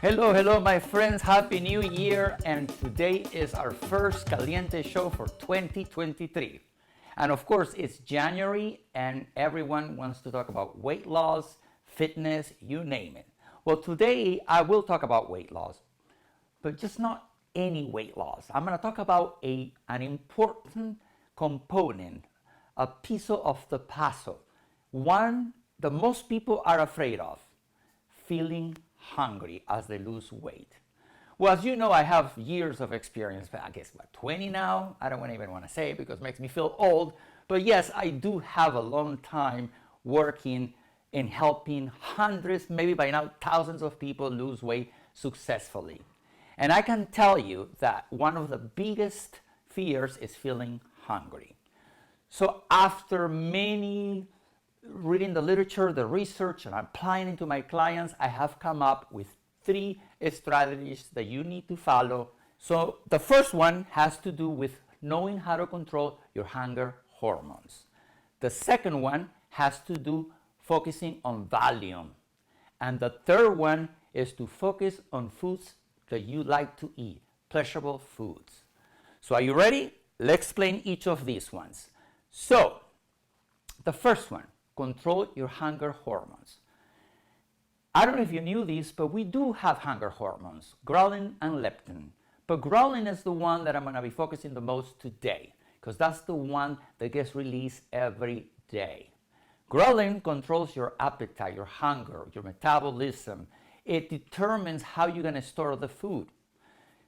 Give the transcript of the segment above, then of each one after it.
Hello, hello, my friends. Happy New Year. And today is our first Caliente show for 2023. And of course, it's January and everyone wants to talk about weight loss, fitness, you name it. Well, today I will talk about weight loss, but just not any weight loss. I'm going to talk about an important component, a piece of the puzzle, one that most people are afraid of, feeling hungry as they lose weight. Well, as you know, I have years of experience, I guess about 20 now. I don't even want to say it because it makes me feel old. But yes, I do have a long time working in helping hundreds, maybe by now thousands of people lose weight successfully. And I can tell you that one of the biggest fears is feeling hungry. So after many reading the literature, the research, and applying it to my clients, I have come up with 3 strategies that you need to follow. So the first one has to do with knowing how to control your hunger hormones. The second one has to do focusing on volume. And the third one is to focus on foods that you like to eat, pleasurable foods. So are you ready? Let's explain each of these ones. So the first one, control your hunger hormones. I don't know if you knew this, but we do have hunger hormones, ghrelin and leptin. But ghrelin is the one that I'm going to be focusing the most today, because that's the one that gets released every day. Ghrelin controls your appetite, your hunger, your metabolism. It determines how you're going to store the food.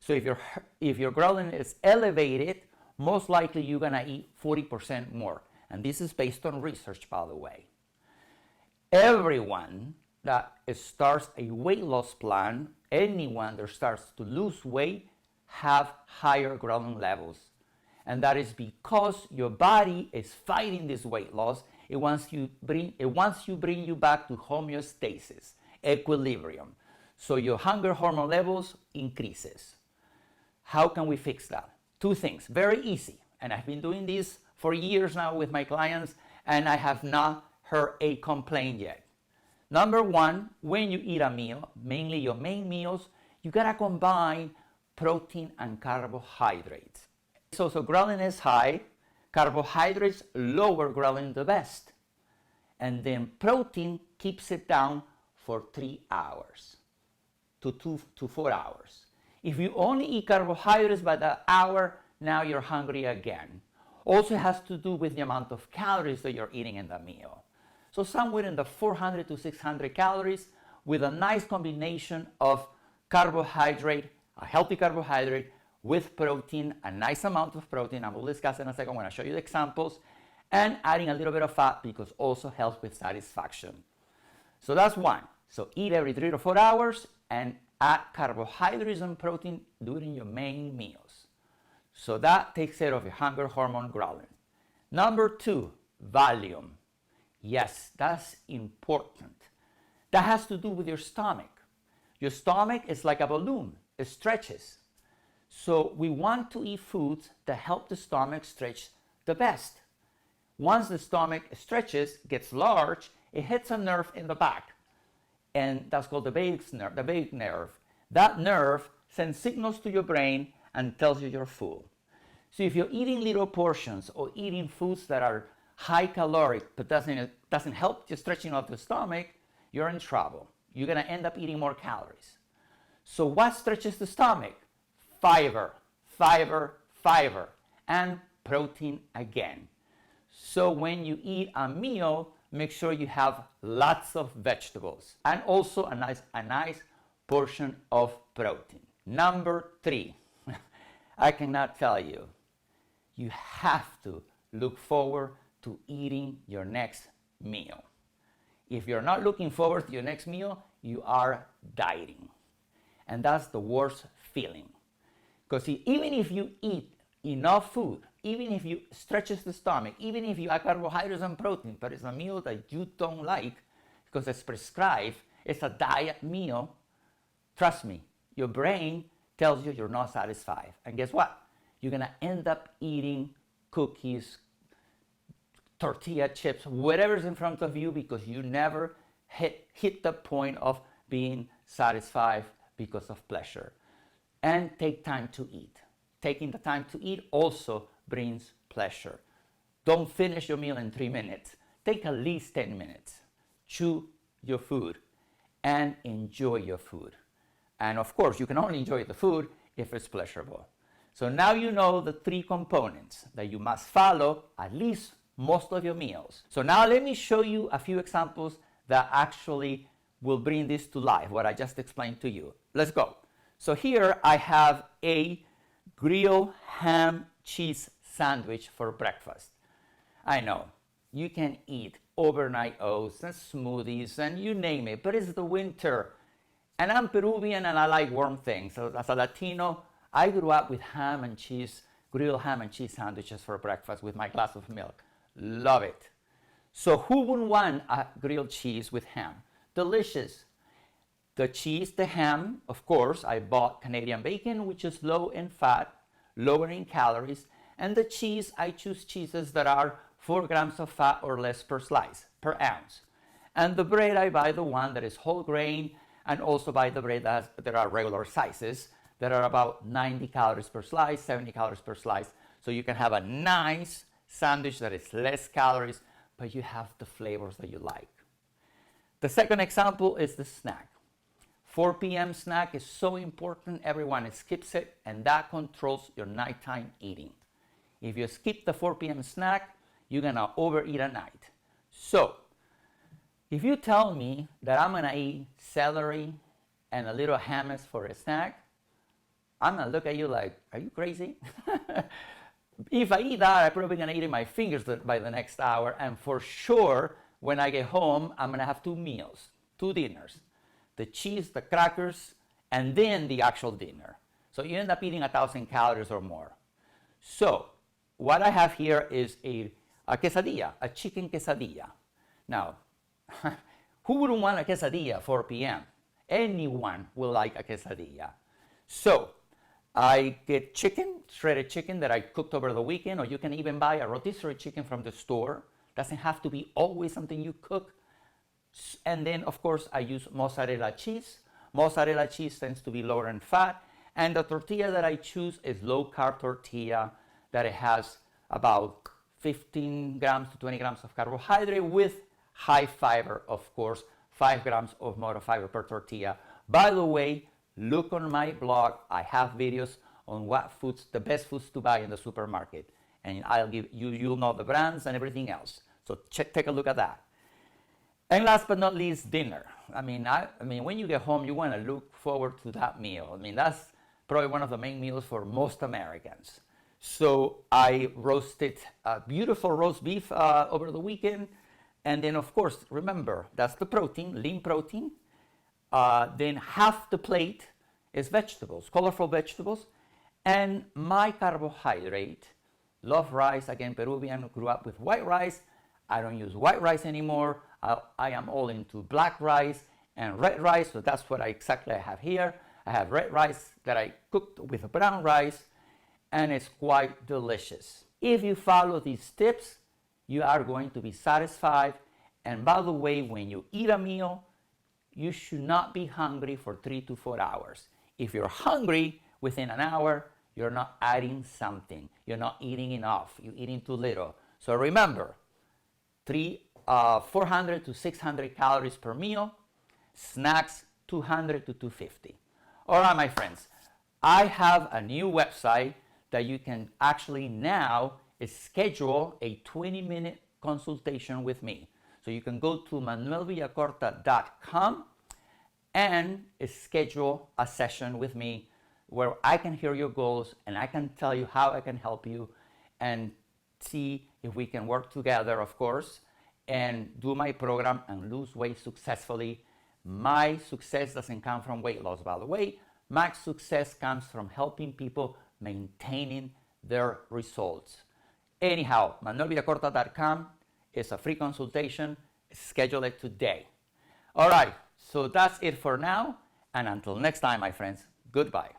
So if your ghrelin is elevated, most likely you're going to eat 40% more. And this is based on research, by the way. Everyone that starts a weight loss plan, anyone that starts to lose weight, have higher ghrelin levels. And that is because your body is fighting this weight loss. It wants to bring you back to homeostasis, equilibrium. So your hunger hormone levels increases. How can we fix that? 2 things, very easy. And I've been doing this for years now with my clients, and I have not heard a complaint yet. Number 1, when you eat a meal, mainly your main meals, you gotta combine protein and carbohydrates. So ghrelin is high, carbohydrates lower ghrelin the best, and then protein keeps it down for 3 hours to 2 to 4 hours. If you only eat carbohydrates by the hour, now you're hungry again. Also has to do with the amount of calories that you're eating in the meal. So somewhere in the 400 to 600 calories with a nice combination of carbohydrate, a healthy carbohydrate with protein, a nice amount of protein. I will discuss in a second when I show you the examples, and adding a little bit of fat because also helps with satisfaction. So that's one. So eat every 3 to 4 hours and add carbohydrates and protein during your main meals. So that takes care of your hunger hormone ghrelin. Number 2, volume. Yes, that's important. That has to do with your stomach. Your stomach is like a balloon. It stretches. So we want to eat foods that help the stomach stretch the best. Once the stomach stretches, gets large, it hits a nerve in the back. And that's called the vagus nerve. That nerve sends signals to your brain and tells you you're full. So if you're eating little portions or eating foods that are high caloric but doesn't help the stretching of the stomach, you're in trouble. You're going to end up eating more calories. So what stretches the stomach? Fiber, fiber, fiber, and protein again. So when you eat a meal, make sure you have lots of vegetables and also a nice portion of protein. Number 3, I cannot tell you, you have to look forward to eating your next meal. If you're not looking forward to your next meal, you are dieting. And that's the worst feeling. Because even if you eat enough food, even if you stretches the stomach, even if you add carbohydrates and protein, but it's a meal that you don't like because it's prescribed, it's a diet meal, trust me, your brain tells you you're not satisfied. And guess what? You're going to end up eating cookies, tortilla chips, whatever's in front of you because you never hit the point of being satisfied because of pleasure. And take time to eat. Taking the time to eat also brings pleasure. Don't finish your meal in 3 minutes. Take at least 10 minutes. Chew your food and enjoy your food. And of course, you can only enjoy the food if it's pleasurable. So now you know the 3 components that you must follow at least most of your meals. So now let me show you a few examples that actually will bring this to life, what I just explained to you. Let's go. So here I have a grilled ham cheese sandwich for breakfast. I know, you can eat overnight oats and smoothies and you name it, but it's the winter. And I'm Peruvian and I like warm things. So as a Latino, I grew up with ham and cheese, grilled ham and cheese sandwiches for breakfast with my glass of milk. Love it. So who wouldn't want a grilled cheese with ham? Delicious. The cheese, the ham, of course, I bought Canadian bacon, which is low in fat, lower in calories. And the cheese, I choose cheeses that are 4 grams of fat or less per slice, per ounce. And the bread, I buy the one that is whole grain, and also buy the bread that there are regular sizes that are about 90 calories per slice, 70 calories per slice. So you can have a nice sandwich that is less calories, but you have the flavors that you like. The second example is the snack. 4 p.m. snack is so important, everyone skips it, and that controls your nighttime eating. If you skip the 4 p.m. snack, you're gonna overeat at night. So, if you tell me that I'm gonna eat celery and a little hummus for a snack, I'm gonna look at you like, are you crazy? If I eat that, I'm probably gonna eat in my fingers by the next hour, and for sure, when I get home, I'm gonna have 2 meals, 2 dinners. The cheese, the crackers, and then the actual dinner. So you end up eating 1,000 calories or more. So what I have here is a quesadilla, a chicken quesadilla. Now, who wouldn't want a quesadilla at 4 p.m.? Anyone will like a quesadilla. So I get chicken, shredded chicken that I cooked over the weekend, or you can even buy a rotisserie chicken from the store. Doesn't have to be always something you cook. And then, of course, I use mozzarella cheese. Mozzarella cheese tends to be lower in fat. And the tortilla that I choose is low-carb tortilla that it has about 15 grams to 20 grams of carbohydrate with high fiber, of course, 5 grams of motor fiber per tortilla. By the way, look on my blog. I have videos on what foods, the best foods to buy in the supermarket. And I'll give you, you'll know the brands and everything else. So take a look at that. And last but not least, dinner. I mean, when you get home, you want to look forward to that meal. I mean, that's probably one of the main meals for most Americans. So I roasted a beautiful roast beef over the weekend. And then, of course, remember, that's the protein, lean protein. Then half the plate is vegetables, colorful vegetables. And my carbohydrate, love rice, again, Peruvian, grew up with white rice. I don't use white rice anymore. I am all into black rice and red rice, so that's what I have here. I have red rice that I cooked with brown rice, and it's quite delicious. If you follow these tips, you are going to be satisfied. And by the way, when you eat a meal, you should not be hungry for 3 to 4 hours. If you're hungry within an hour, you're not adding something. You're not eating enough. You're eating too little. So remember, 400 to 600 calories per meal, snacks 200 to 250. All right, my friends, I have a new website that you can actually now schedule a 20-minute consultation with me. So you can go to manuelvillacorta.com and schedule a session with me where I can hear your goals and I can tell you how I can help you and see if we can work together, of course, and do my program and lose weight successfully. My success doesn't come from weight loss, by the way. My success comes from helping people maintaining their results. Anyhow, manuelvillacorta.com is a free consultation. Schedule it today. All right, so that's it for now. And until next time, my friends, goodbye.